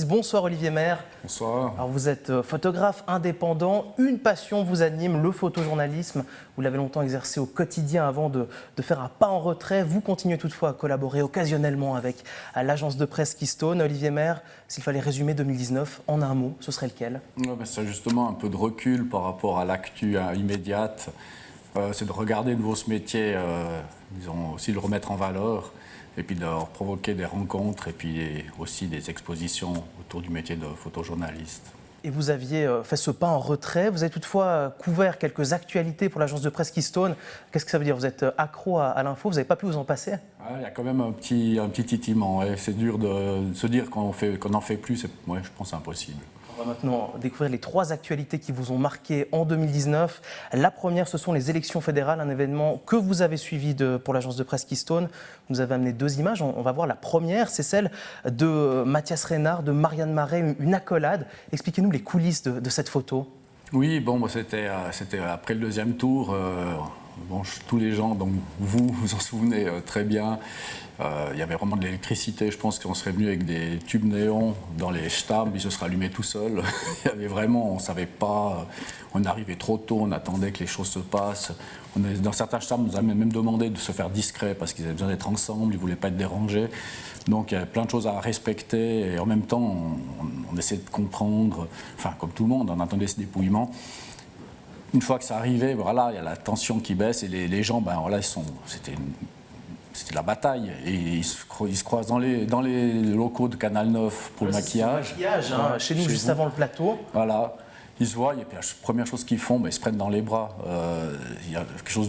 journaliste. Bonsoir Olivier Maire. Bonsoir. Alors vous êtes photographe indépendant, une passion vous anime, le photojournalisme. Vous l'avez longtemps exercé au quotidien avant de faire un pas en retrait. Vous continuez toutefois à collaborer occasionnellement avec l'agence de presse Keystone. Olivier Maire, s'il fallait résumer 2019 en un mot, ce serait lequel? C'est justement un peu de recul par rapport à l'actu immédiate. C'est de regarder de nouveau ce métier, disons, aussi le remettre en valeur et puis de leur provoquer des rencontres et puis aussi des expositions autour du métier de photojournaliste. Et vous aviez fait ce pas en retrait. Vous avez toutefois couvert quelques actualités pour l'agence de presse Keystone. Qu'est-ce que ça veut dire? Vous êtes accro à l'info, vous n'avez pas pu vous en passer? Il y a quand même un petit titillement. C'est dur de se dire qu'on n'en fait plus, je pense impossible. On va maintenant découvrir les 3 actualités qui vous ont marqué en 2019. La première, ce sont les élections fédérales, un événement que vous avez suivi pour l'agence de presse Keystone. Vous avez amené 2 images. On va voir la première, c'est celle de Mathias Reynard, de Marianne Marais, une accolade. Expliquez-nous les coulisses de cette photo. Oui, c'était après le deuxième tour. Tous les gens, donc vous en souvenez très bien, il y avait vraiment de l'électricité. Je pense qu'on serait venu avec des tubes néons dans les stamms, il se serait allumé tout seul. Il y avait vraiment, on ne savait pas, on arrivait trop tôt, on attendait que les choses se passent. Dans certains stamms, on nous a même demandé de se faire discret parce qu'ils avaient besoin d'être ensemble, ils ne voulaient pas être dérangés. Donc il y avait plein de choses à respecter et en même temps, on essayait de comprendre, enfin comme tout le monde, on attendait ce dépouillement. Une fois que ça arrivait, voilà, il y a la tension qui baisse et les gens, c'était la bataille. Et ils se croisent dans les locaux de Canal 9 pour le maquillage. Chez nous, juste avant le plateau. Voilà, ils se voient et puis la première chose qu'ils font, ils se prennent dans les bras. Il y a quelque chose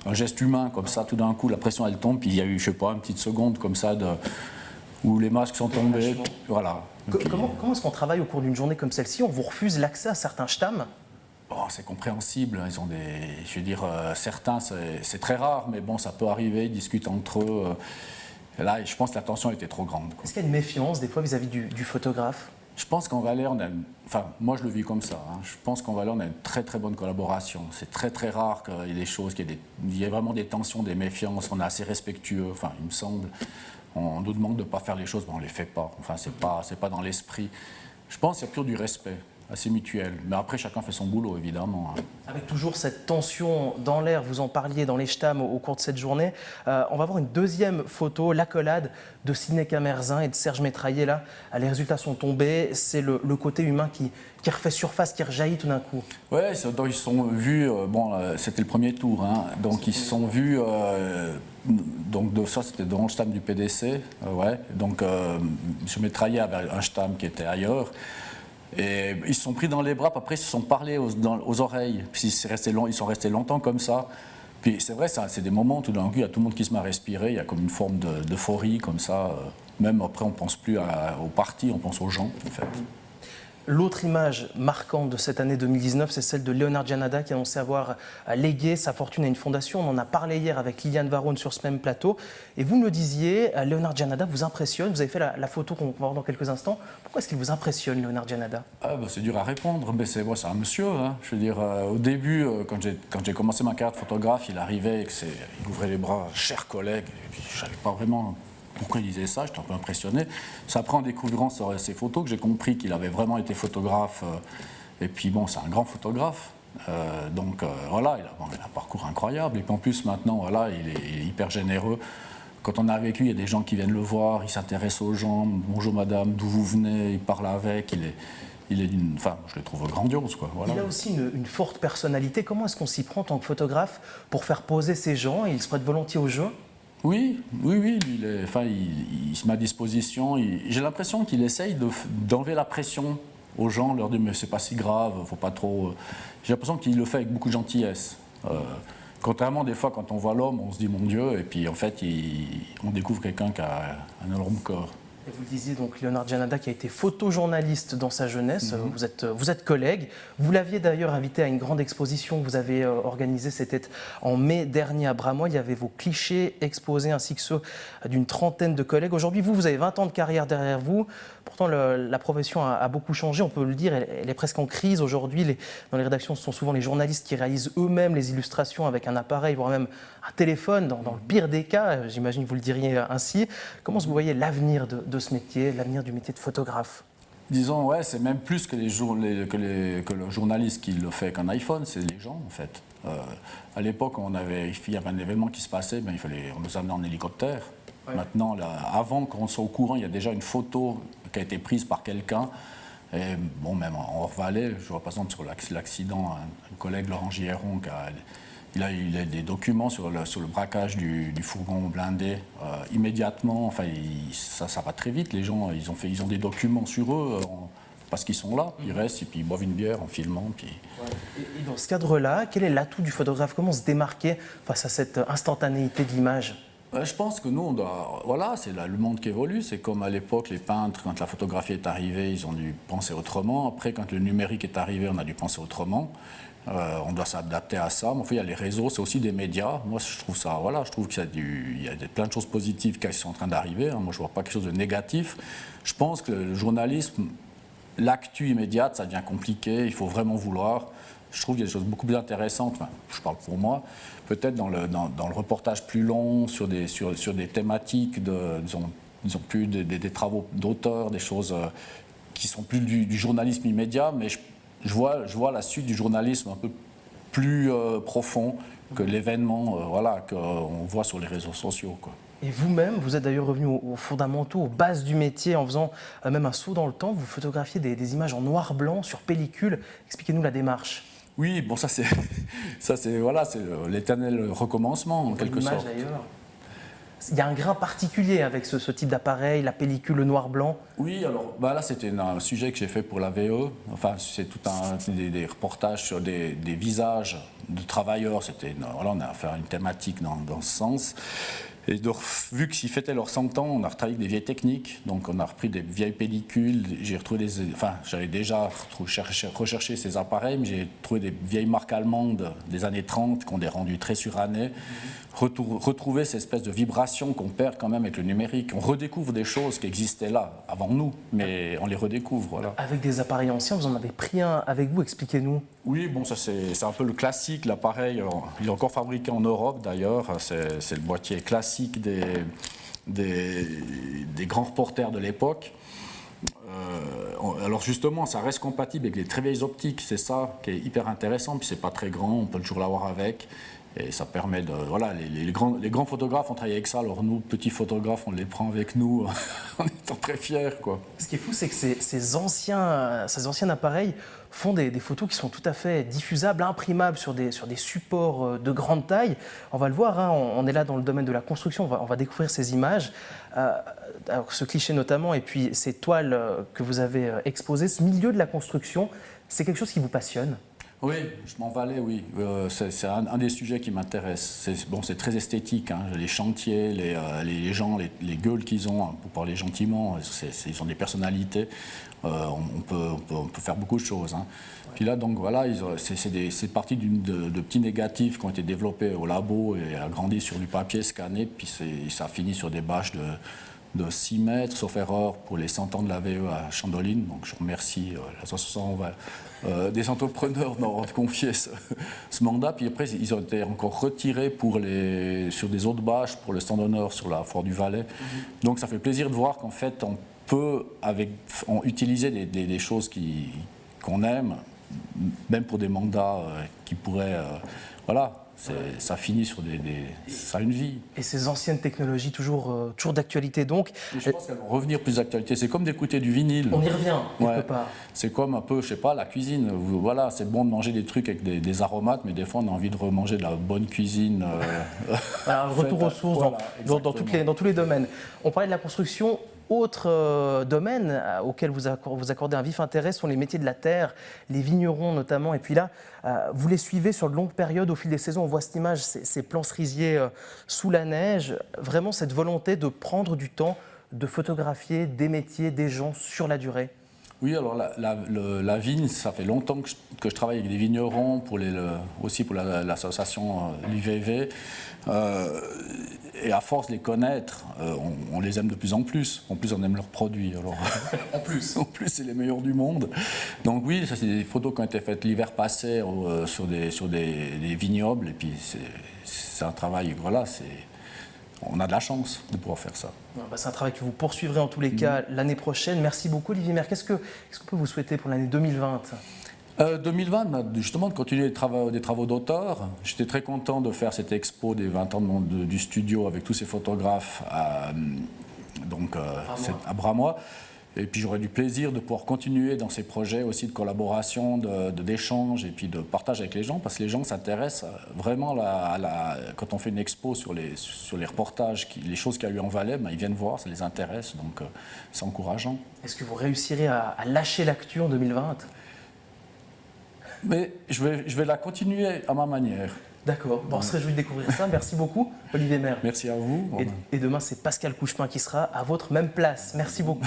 un geste humain comme ça, tout d'un coup, la pression elle tombe, puis il y a eu, je sais pas, une petite seconde comme ça où les masques sont tombés. Voilà. Comment est-ce qu'on travaille au cours d'une journée comme celle-ci? On vous refuse l'accès à certains stamms? C'est compréhensible, ils ont certains, c'est très rare, mais bon, ça peut arriver, ils discutent entre eux. Et là, je pense que la tension était trop grande. Est-ce qu'il y a une méfiance des fois vis-à-vis du photographe? Je pense qu'en Valais, moi je le vis comme ça, je pense qu'en Valais, on a une très très bonne collaboration. C'est très très rare qu'il y ait des choses, qu'il y ait vraiment des tensions, des méfiances, on est assez respectueux, il me semble. On nous demande de ne pas faire les choses, mais on ne les fait pas. C'est pas dans l'esprit. Je pense qu'il y a plutôt du respect. Assez mutuel. Mais après, chacun fait son boulot, évidemment. Avec toujours cette tension dans l'air, vous en parliez dans les stamms au cours de cette journée. On va voir une deuxième photo, l'accolade de Sidney Camerzin et de Serge Métraillé. Là, les résultats sont tombés. C'est le côté humain qui refait surface, qui rejaillit tout d'un coup. Oui, ils se sont vus, c'était le premier tour, donc ils se sont vus, ça c'était dans le stam du PDC, donc M. Métraillé avait un stam qui était ailleurs. Et ils se sont pris dans les bras, puis après ils se sont parlé aux oreilles, puis ils sont restés longtemps comme ça. Puis c'est vrai, c'est des moments où tout d'un coup il y a tout le monde qui se met à respirer, il y a comme une forme d'euphorie comme ça. Même après on ne pense plus au parti, on pense aux gens en fait. L'autre image marquante de cette année 2019, c'est celle de Leonard Giannadat qui a annoncé avoir légué sa fortune à une fondation. On en a parlé hier avec Liliane Varone sur ce même plateau. Et vous me le disiez, Leonard Giannadat vous impressionne. Vous avez fait la photo qu'on va voir dans quelques instants. Pourquoi est-ce qu'il vous impressionne, Leonard Giannadat? C'est dur à répondre, mais c'est un monsieur. Je veux dire, au début, quand j'ai commencé ma carrière de photographe, il arrivait, il ouvrait les bras, cher collègue, et puis je ne savais pas vraiment pourquoi il disait ça, j'étais un peu impressionné. C'est après en découvrant ces photos que j'ai compris qu'il avait vraiment été photographe. Et puis c'est un grand photographe. Voilà, il a un parcours incroyable. Et puis en plus maintenant, voilà, il est hyper généreux. Quand on est avec lui, il y a des gens qui viennent le voir, il s'intéresse aux gens. Bonjour madame, d'où vous venez? Il parle avec, je le trouve grandiose, quoi. Voilà. Il a aussi une forte personnalité. Comment est-ce qu'on s'y prend en tant que photographe pour faire poser ces gens? Il se prête volontiers au jeu? Oui, il se met à disposition. J'ai l'impression qu'il essaye d'enlever la pression aux gens, leur dire mais c'est pas si grave, faut pas trop. J'ai l'impression qu'il le fait avec beaucoup de gentillesse. Contrairement des fois quand on voit l'homme, on se dit mon Dieu, et puis en fait on découvre quelqu'un qui a un énorme corps. Et vous le disiez, donc Leonard Giannadat qui a été photojournaliste dans sa jeunesse, vous êtes collègue. Vous l'aviez d'ailleurs invité à une grande exposition que vous avez organisée, c'était en mai dernier à Bramois. Il y avait vos clichés exposés ainsi que ceux d'une trentaine de collègues. Aujourd'hui, vous avez 20 ans de carrière derrière vous. Pourtant, la profession a beaucoup changé, on peut le dire, elle est presque en crise aujourd'hui. Dans les rédactions, ce sont souvent les journalistes qui réalisent eux-mêmes les illustrations avec un appareil, voire même un téléphone, dans le pire des cas, j'imagine que vous le diriez ainsi. Comment est-ce que vous voyez l'avenir de ce métier, l'avenir du métier de photographe? Disons, ouais, c'est même plus que, que le journaliste qui le fait qu'un iPhone, c'est les gens en fait. À l'époque, il y avait un événement qui se passait, ben, on nous amenait en hélicoptère. Ouais. Maintenant, là, avant qu'on soit au courant, il y a déjà une photo qui a été prise par quelqu'un. Et bon, même en hors-vallée, je vois par exemple sur l'accident, un collègue, Laurent Gilleron, il a des documents sur le braquage du fourgon blindé immédiatement. Enfin, ça va très vite. Les gens, ils ont des documents sur eux parce qu'ils sont là. Ils restent et puis ils boivent une bière en filmant. Puis... Ouais. Et dans ce cadre-là, quel est l'atout du photographe? Comment se démarquer face à cette instantanéité de l'image? Je pense que nous, voilà, c'est le monde qui évolue. C'est comme à l'époque, les peintres, quand la photographie est arrivée, ils ont dû penser autrement. Après, quand le numérique est arrivé, on a dû penser autrement. On doit s'adapter à ça. Mais enfin, il y a les réseaux, c'est aussi des médias. Moi, je trouve ça, voilà, je trouve qu'il y a plein de choses positives qui sont en train d'arriver. Moi, je ne vois pas quelque chose de négatif. Je pense que le journalisme, l'actu immédiate, ça devient compliqué. Il faut vraiment vouloir. Je trouve qu'il y a des choses beaucoup plus intéressantes, enfin, je parle pour moi, peut-être dans le reportage plus long, sur des thématiques, disons plus des travaux d'auteur, des choses qui sont plus du journalisme immédiat, mais je vois la suite du journalisme un peu plus profond que l'événement voilà, qu'on voit sur les réseaux sociaux, quoi. Et vous-même, vous êtes d'ailleurs revenu aux fondamentaux, aux bases du métier, en faisant même un saut dans le temps. Vous photographiez des images en noir-blanc sur pellicule. Expliquez-nous la démarche. Oui, bon, ça c'est voilà, c'est l'éternel recommencement en quelque sorte. D'ailleurs. Il y a un grain particulier avec ce type d'appareil, la pellicule, le noir-blanc. Oui, alors là c'était un sujet que j'ai fait pour la VE. Enfin, c'est tout des reportages sur des visages de travailleurs. Voilà, on a fait une thématique dans ce sens. Et vu qu'ils fêtaient leurs 100 ans, on a retravaillé avec des vieilles techniques. Donc on a repris des vieilles pellicules. J'avais déjà recherché ces appareils, mais j'ai trouvé des vieilles marques allemandes des années 30 qui ont des rendus très surannés. Retrouver cette espèce de vibration qu'on perd quand même avec le numérique. On redécouvre des choses qui existaient là avant nous, mais on les redécouvre. Voilà. Avec des appareils anciens, vous en avez pris un avec vous, expliquez-nous. Oui, bon, ça c'est un peu le classique. L'appareil, il est encore fabriqué en Europe d'ailleurs. C'est le boîtier classique des grands reporters de l'époque. Alors justement, ça reste compatible avec les très vieilles optiques. C'est ça qui est hyper intéressant. Puis c'est pas très grand, on peut toujours l'avoir avec. Et ça permet de... Voilà, les grands photographes ont travaillé avec ça, alors nous, petits photographes, on les prend avec nous en étant très fiers, quoi. Ce qui est fou, c'est que ces anciens appareils font des photos qui sont tout à fait diffusables, imprimables sur des supports de grande taille. On va le voir, hein, on est là dans le domaine de la construction, on va découvrir ces images. Alors, ce cliché notamment, et puis ces toiles que vous avez exposées, ce milieu de la construction, c'est quelque chose qui vous passionne? Oui, je m'en valais, oui. C'est un des sujets qui m'intéresse. C'est très esthétique, hein. Les chantiers, les gens, les gueules qu'ils ont, pour parler gentiment, ils ont des personnalités. On peut faire beaucoup de choses, hein. Puis là, donc voilà, c'est parti de petits négatifs qui ont été développés au labo et agrandis sur du papier scanné, puis ça a fini sur des bâches de 6 mètres, sauf erreur, pour les 100 ans de la VE à Chandoline. Donc je remercie l'association des entrepreneurs d'avoir confié ce mandat. Puis après, ils ont été encore retirés sur des autres bâches pour le stand d'honneur sur la Foire du Valais. Donc ça fait plaisir de voir qu'en fait, on peut utiliser des choses qu'on aime, même pour des mandats qui pourraient... voilà. Ça finit sur ça a une vie. Et ces anciennes technologies, toujours d'actualité donc. Et je pense qu'elles vont revenir plus d'actualité. C'est comme d'écouter du vinyle. On y revient, quelque part. C'est comme un peu, je sais pas, la cuisine. Voilà, c'est bon de manger des trucs avec des aromates, mais des fois on a envie de remanger de la bonne cuisine. Voilà, retour aux sources dans tous les domaines. On parlait de la construction. Autre domaine auquel vous accordez un vif intérêt sont les métiers de la terre, les vignerons notamment. Et puis là, vous les suivez sur de longues périodes au fil des saisons. On voit cette image, ces plants cerisiers sous la neige. Vraiment cette volonté de prendre du temps, de photographier des métiers, des gens sur la durée. Oui, alors la vigne, ça fait longtemps que je travaille avec des vignerons, aussi pour l'association l'IVV. Et à force de les connaître, on les aime de plus en plus. En plus, on aime leurs produits. Alors, en plus, c'est les meilleurs du monde. Donc oui, ça c'est des photos qui ont été faites l'hiver passé sur des vignobles. Et puis c'est un travail, voilà, on a de la chance de pouvoir faire ça. C'est un travail que vous poursuivrez en tous les cas l'année prochaine. Merci beaucoup Olivier Maire. Qu'est-ce qu'on peut vous souhaiter pour l'année 2020 ? 2020, justement, de continuer des travaux d'auteur. J'étais très content de faire cette expo des 20 ans du studio avec tous ces photographes à Bramois. Et puis j'aurais du plaisir de pouvoir continuer dans ces projets aussi de collaboration, d'échange et puis de partage avec les gens, parce que les gens s'intéressent vraiment quand on fait une expo sur les reportages, les choses qu'il y a eu en Valais, ils viennent voir, ça les intéresse, donc c'est encourageant. Est-ce que vous réussirez à lâcher l'actu en 2020 ? Mais je vais la continuer à ma manière. D'accord, on se réjouit de découvrir ça. Merci beaucoup, Olivier Maire. Merci à vous. Et demain, c'est Pascal Couchepin qui sera à votre même place. Merci beaucoup.